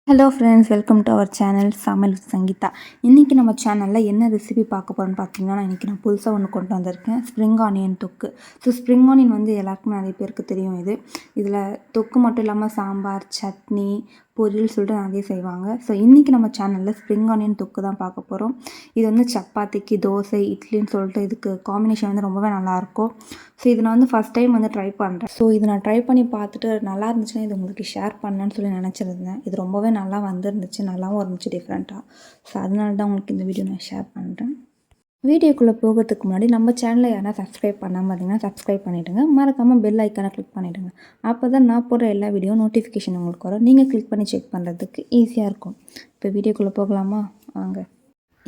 Hello friends, welcome to our channel Samayal Sangeetha. இன்றைக்கி நம்ம சேனலில் என்ன ரெசிபி பார்க்க போகிறோன்னு பார்த்தீங்கன்னா, இன்றைக்கி நான் புதுசாக ஒன்று கொண்டு வந்திருக்கேன், ஸ்ப்ரிங் ஆனியன் தொக்கு. ஸோ ஸ்ப்ரிங் ஆனியன் வந்து எல்லாருக்குமே நிறைய பேருக்கு தெரியும். இதில் தொக்கு மட்டும் இல்லாமல் சாம்பார், சட்னி, பொரியல் சொல்லிட்டு நிறைய செய்வாங்க. ஸோ இன்றைக்கி நம்ம சேனலில் ஸ்ப்ரிங் ஆனியன் தொக்கு தான் பார்க்க போகிறோம். இது வந்து சப்பாத்திக்கு, தோசை, இட்லின்னு சொல்லிட்டு இதுக்கு காம்பினேஷன் வந்து ரொம்பவே நல்லாயிருக்கும். ஸோ இது நான் வந்து ஃபஸ்ட் டைம் வந்து ட்ரை பண்ணுறேன். ஸோ இது நான் ட்ரை பண்ணி பார்த்துட்டு நல்லா இருந்துச்சுன்னா இது உங்களுக்கு ஷேர் பண்ணேன்னு சொல்லி நினச்சிருந்தேன். இது ரொம்பவே நல்லா வந்துருந்துச்சு, நல்லாவும் இருந்துச்சு டிஃப்ரெண்ட்டாக. ஸோ அதனால தான் உங்களுக்கு இந்த வீடியோ நான் ஷேர் பண்ணுறேன். வீடியோக்குள்ளே போகிறதுக்கு முன்னாடி நம்ம சேனலை யாரா சப்ஸ்கிரைப் பண்ணாமல் இருந்தீங்கன்னா சப்ஸ்கிரைப் பண்ணிவிடுங்க. மறக்காமல் பெல் ஐக்கானை கிளிக் பண்ணிவிடுங்க. அப்போ தான் நான் போடுற எல்லா வீடியோ நோட்டிஃபிகேஷன் உங்களுக்கு வரும். நீங்கள் கிளிக் பண்ணி செக் பண்ணுறதுக்கு ஈஸியாக இருக்கும். இப்போ வீடியோக்குள்ளே போகலாமா? வாங்க.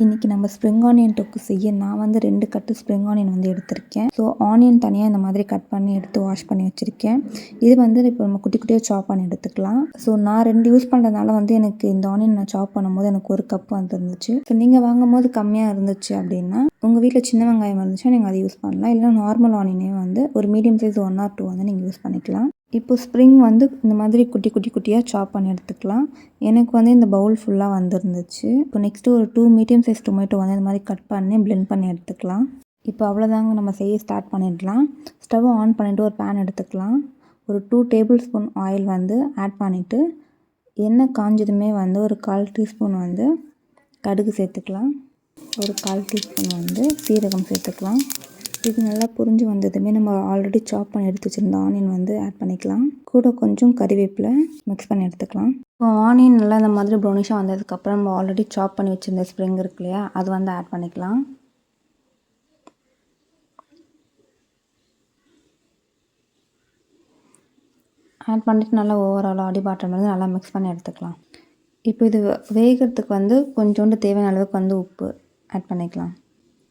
இன்றைக்கி நம்ம ஸ்ப்ரிங் ஆனியன் தொக்கு செய்ய நான் வந்து 2 கட்டு ஸ்ப்ரிங் ஆனியன் வந்து எடுத்திருக்கேன். ஸோ ஆனியன் தனியாக இந்த மாதிரி கட் பண்ணி எடுத்து வாஷ் பண்ணி வச்சுருக்கேன். இது வந்து இப்போ நம்ம குட்டி குட்டியாக சாப் பண்ணி எடுத்துக்கலாம். ஸோ நான் 2 யூஸ் பண்ணுறதுனால வந்து எனக்கு இந்த ஆனியன் நான் சாப் பண்ணும்போது எனக்கு 1 கப் வந்துருந்துச்சு. ஸோ நீங்கள் வாங்கும்போது கம்மியாக இருந்துச்சு அப்படின்னா உங்கள் வீட்டில் சின்ன வெங்காயம் இருந்துச்சுன்னா நீங்கள் அதை யூஸ் பண்ணலாம். இல்லை நார்மல் ஆனியனே வந்து ஒரு மீடியம் சைஸ் 1 or 2 வந்து நீங்கள் யூஸ் பண்ணிக்கலாம். இப்போ ஸ்ப்ரிங் வந்து இந்த மாதிரி குட்டியாக சாப் பண்ணி எடுத்துக்கலாம். எனக்கு வந்து இந்த பவுல் ஃபுல்லாக வந்துருந்துச்சு. இப்போ நெக்ஸ்ட்டு ஒரு 2 மீடியம் சைஸ் டொமேட்டோ வந்து இந்த மாதிரி கட் பண்ணி பிளெண்ட் பண்ணி எடுத்துக்கலாம். இப்போ அவ்வளோதாங்க, நம்ம செய்ய ஸ்டார்ட் பண்ணிடலாம். ஸ்டவ் ஆன் பண்ணிவிட்டு ஒரு பேன் எடுத்துக்கலாம். ஒரு 2 டேபிள் ஸ்பூன் ஆயில் வந்து ஆட் பண்ணிவிட்டு எண்ணெய் காஞ்சதுமே வந்து ஒரு 1/4 டீஸ்பூன் வந்து கடுகு சேர்த்துக்கலாம். ஒரு 1/4 டீஸ்பூன் வந்து சீரகம் சேர்த்துக்கலாம். இது நல்லா புரிஞ்சு வந்ததுமே நம்ம ஆல்ரெடி சாப் பண்ணி எடுத்து வச்சுருந்த ஆனியன் வந்து ஆட் பண்ணிக்கலாம். கூட கொஞ்சம் கறிவேப்பிலை மிக்ஸ் பண்ணி எடுத்துக்கலாம். இப்போ ஆனியன் நல்லா இந்த மாதிரி ப்ரௌனிஷாக வந்ததுக்கப்புறம் நம்ம ஆல்ரெடி சாப் பண்ணி வச்சுருந்த ஸ்ப்ரிங் இருக்கு இல்லையா, அது வந்து ஆட் பண்ணிக்கலாம். ஆட் பண்ணிவிட்டு நல்லா ஓவராலாக அடிபாட்டம் வந்து நல்லா மிக்ஸ் பண்ணி எடுத்துக்கலாம். இப்போ இது வேகிறதுக்கு வந்து கொஞ்சோண்டு தேவையான அளவுக்கு வந்து உப்பு ஆட் பண்ணிக்கலாம்.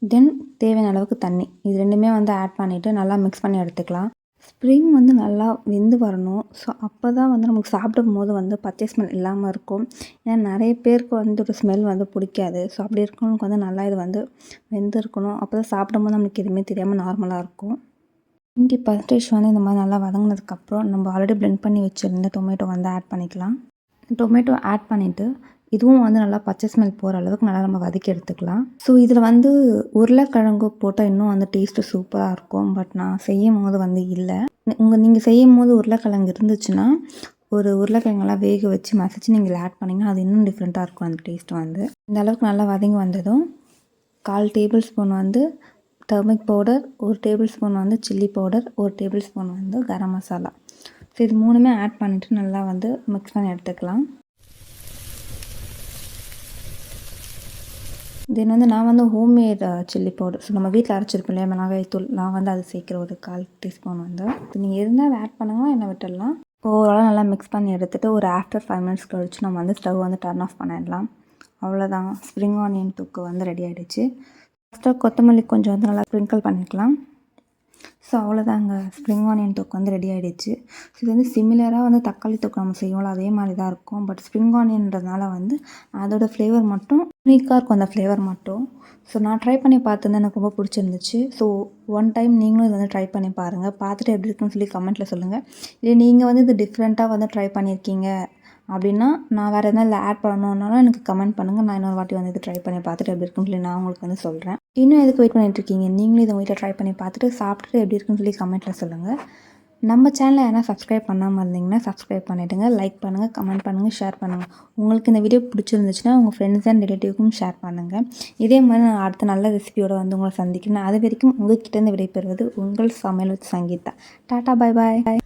தென் தேவையான அளவுக்கு தண்ணி, இது 2மே வந்து ஆட் பண்ணிவிட்டு நல்லா மிக்ஸ் பண்ணி எடுத்துக்கலாம். ஸ்ப்ரிங் வந்து நல்லா வெந்து வரணும். ஸோ அப்போ தான் வந்து நமக்கு சாப்பிடும்போது வந்து பச்சை ஸ்மெல் இல்லாமல் இருக்கும். ஏன்னா நிறைய பேருக்கு வந்து ஒரு ஸ்மெல் வந்து பிடிக்காது. ஸோ அப்படி இருக்கவங்களுக்கு வந்து நல்லா இது வந்து வெந்து இருக்கணும். அப்போ தான் சாப்பிடும்போது நம்மளுக்கு எதுவுமே தெரியாமல் நார்மலாக இருக்கும். 20% வந்து இந்த மாதிரி நல்லா வதங்கினதுக்கப்புறம் நம்ம ஆல்ரெடி பிளெண்ட் பண்ணி வச்சுருந்த டொமேட்டோ வந்து ஆட் பண்ணிக்கலாம். டொமேட்டோ ஆட் பண்ணிவிட்டு இதுவும் வந்து நல்லா பச்சை ஸ்மெல் போகிற அளவுக்கு நல்லா நம்ம வதக்கி எடுத்துக்கலாம். ஸோ இதில் வந்து உருளைக்கிழங்கு போட்டால் இன்னும் வந்து டேஸ்ட்டு சூப்பராக இருக்கும். பட் நான் செய்யும் போது வந்து இல்லை. நீங்கள் செய்யும் போது உருளைக்கிழங்கு இருந்துச்சுன்னா ஒரு உருளைக்கிழங்கெல்லாம் வேக வச்சு மசிச்சு நீங்கள் ஆட் பண்ணிங்கன்னா அது இன்னும் டிஃப்ரெண்ட்டாக இருக்கும். அந்த டேஸ்ட் வந்து இந்த அளவுக்கு நல்லா வதங்கி வந்ததும் 1/4 டேபிள் ஸ்பூன் வந்து டர்மரிக் பவுடர், 1 டேபிள் ஸ்பூன் வந்து சில்லி பவுடர், 1 டேபிள் ஸ்பூன் வந்து கரம் மசாலா. ஸோ இது 3மே ஆட் பண்ணிவிட்டு நல்லா வந்து மிக்ஸ் பண்ணி எடுத்துக்கலாம். தென் வந்து நான் வந்து ஹோம்மேட் சில்லி பவுடர், ஸோ நம்ம வீட்டில் அரைச்சிருப்போம் இல்லையா மிளகாய் தூள், நான் வந்து அது சேர்க்குற ஒரு 1/4 டீஸ்பூன் வந்து நீங்கள் இருந்தால் அதை ஆட் பண்ணுங்கள், என்ன விட்டுடலாம். ஓவராலாக நல்லா மிக்ஸ் பண்ணி எடுத்துகிட்டு ஒரு ஆஃப்டர் 5 மினிட்ஸ் கழிச்சு நம்ம வந்து ஸ்டவ் வந்து டர்ன் ஆஃப் பண்ணிடலாம். அவ்வளோதான், ஸ்ப்ரிங் ஆனியன் தொக்கு வந்து ரெடி ஆகிடுச்சு. ஃபஸ்ட்டாக கொத்தமல்லி கொஞ்சம் வந்து நல்லா ஸ்ப்ரிங்கிள் பண்ணிக்கலாம். ஸோ அவ்வளோதாங்க, ஸ்ப்ரிங் ஆனியன் தொக்கு வந்து ரெடி ஆகிடுச்சு. ஸோ இது வந்து சிமிலராக வந்து தக்காளி தொக்கு நம்ம செய்வோம்ல அதே மாதிரி தான் இருக்கும். பட் ஸ்ப்ரிங் ஆனியன்றதுனால வந்து அதோடய ஃப்ளேவர் மட்டும் யூனிக்காக இருக்கும், அந்த ஃப்ளேவர் மட்டும். ஸோ நான் ட்ரை பண்ணி பார்த்துருந்தேன், எனக்கு ரொம்ப பிடிச்சிருந்துச்சு. ஸோ ஒன் டைம் நீங்களும் இதை வந்து ட்ரை பண்ணி பாருங்கள். பார்த்துட்டு எப்படி இருக்குன்னு சொல்லி கமெண்ட்டில் சொல்லுங்கள். இல்லை நீங்கள் வந்து இது டிஃப்ரெண்ட்டாக வந்து ட்ரை பண்ணியிருக்கீங்க அப்படின்னா நான் வேறு எதனா இல்லை ஆட் பண்ணணுன்னாலும் எனக்கு கமெண்ட் பண்ணுங்கள். நான் இன்னொரு வாட்டி வந்து இது ட்ரை பண்ணி பார்த்துட்டு எப்படி இருக்குன்னு சொல்லி நான் உங்களுக்கு வந்து சொல்கிறேன். இன்னும் எதுக்கு வெயிட் பண்ணிட்டுருக்கீங்க? நீங்களும் இதை வீட்டில் ட்ரை பண்ணி பார்த்துட்டு சாப்பிட்டுட்டு எப்படி இருக்குன்னு சொல்லி கமெண்ட்டில் சொல்லுங்கள். நம்ம சேனலை ஏன்னா சப்ஸ்கிரைப் பண்ணாமல் இருந்தீங்கன்னா சப்ஸ்கிரைப் பண்ணிவிடுங்க. லைக் பண்ணுங்கள், கமெண்ட் பண்ணுங்கள், ஷேர் பண்ணுங்கள். உங்களுக்கு இந்த வீடியோ பிடிச்சிருந்துச்சுன்னா உங்கள் ஃப்ரெண்ட்ஸ் அண்ட் ரிலேட்டிவ்க்கும் ஷேர் பண்ணுங்கள். இதே மாதிரி நான் அடுத்த நல்ல ரெசிபியோடு வந்து உங்களை சந்திக்கிறேன். அது வரைக்கும் உங்கள்கிட்டேருந்து விடைபெறுவது உங்கள் சமையல் with Sangeetha. Tata, bye bye.